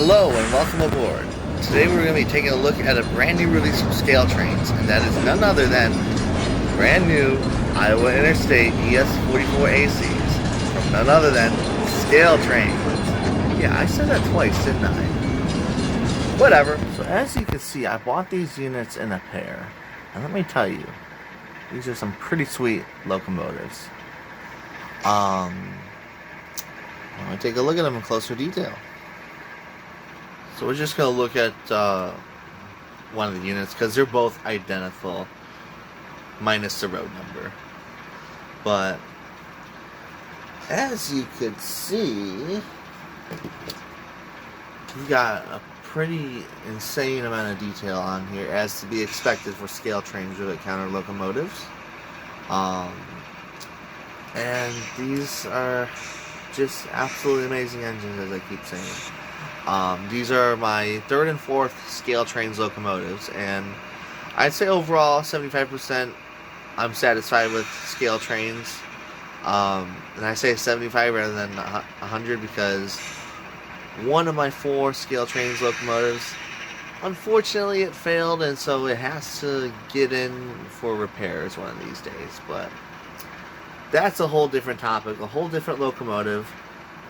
Hello and welcome aboard. Today we're going to be taking a look at a brand new release from Scale Trains, and that is none other than brand new Iowa Interstate ES44ACs from none other than Scale Trains. Yeah, I said that twice, didn't I? Whatever. So as you can see, I bought these units in a pair, and let me tell you, these are some pretty sweet locomotives. I want to take a look at them in closer detail. So we're just going to look at one of the units because they're both identical minus the road number. But as you could see, we've got a pretty insane amount of detail on here, as to be expected for Scale Trains Rivet counter locomotives. And these are just absolutely amazing engines, as I keep saying. These are my third and fourth Scale Trains locomotives, and I'd say overall 75% I'm satisfied with Scale Trains. And I say 75 rather than 100 because one of my four Scale Trains locomotives, unfortunately it failed, and so it has to get in for repairs one of these days. But that's a whole different topic, a whole different locomotive.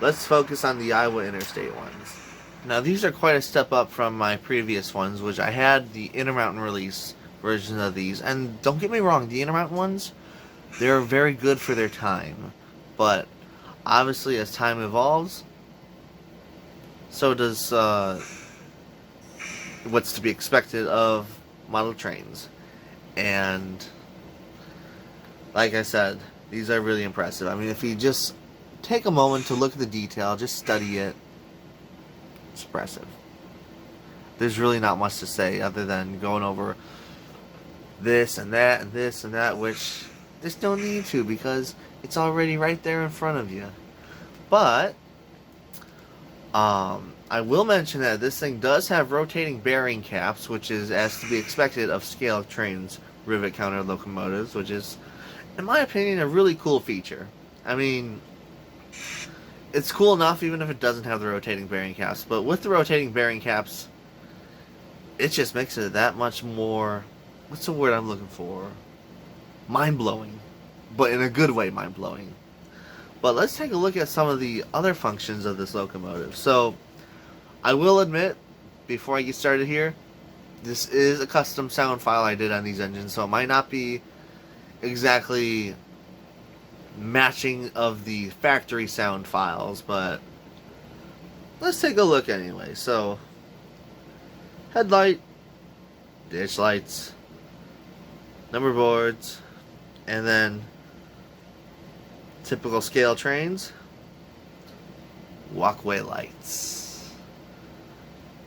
Let's focus on the Iowa Interstate ones. Now these are quite a step up from my previous ones, which I had the Intermountain release version of these. And don't get me wrong, the Intermountain ones, they're very good for their time. But obviously as time evolves, so does what's to be expected of model trains. And like I said, these are really impressive. I mean, if you just take a moment to look at the detail, just study it, it's impressive. There's really not much to say other than going over this and that and this and that, which there's no need to because it's already right there in front of you. But I will mention that this thing does have rotating bearing caps, which is as to be expected of Scale Trains rivet counter locomotives, which is, in my opinion, a really cool feature. I mean, it's cool enough even if it doesn't have the rotating bearing caps, but with the rotating bearing caps, it just makes it that much more, what's the word I'm looking for? Mind-blowing. But in a good way, mind-blowing. But let's take a look at some of the other functions of this locomotive. So, I will admit, before I get started here, this is a custom sound file I did on these engines, so it might not be exactly matching of the factory sound files, but let's take a look anyway. So, headlight, ditch lights, number boards, and then typical Scale Trains, walkway lights.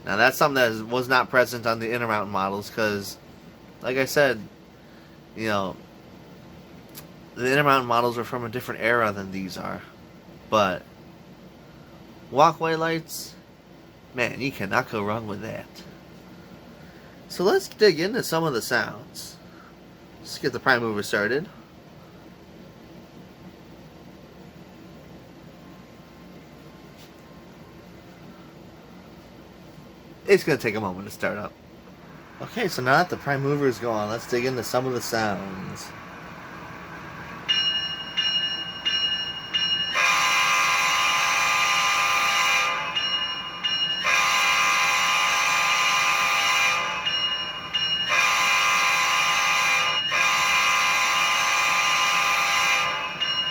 Now that's something that was not present on the Intermountain models because, like I said, you know, the Intermountain models are from a different era than these are. But walkway lights, man, you cannot go wrong with that. So let's dig into some of the sounds. Let's get the prime mover started. It's going to take a moment to start up. Okay, so now that the prime mover is going, let's dig into some of the sounds.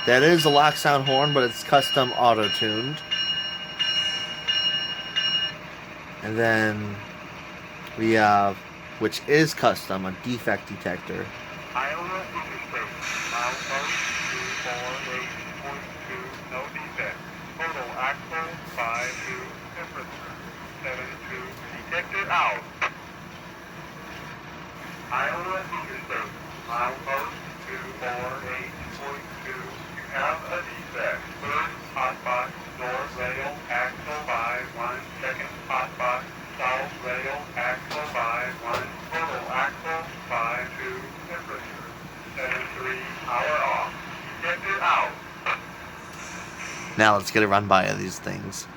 That is a lock sound horn, but it's custom auto-tuned. And then we have, which is custom, a defect detector. Iowa Interstate, milestone 248.2, no defect. Total axle 5-2, temperature 7-2, detector out. Iowa Interstate, milepost 248.2, you have a defect. First hotbox, north rail, axle by 1 second, hotbox, south rail, axle by 1, total axle 5-2, temperature 7-3, power off. Detector out. Now let's get a run by of these things.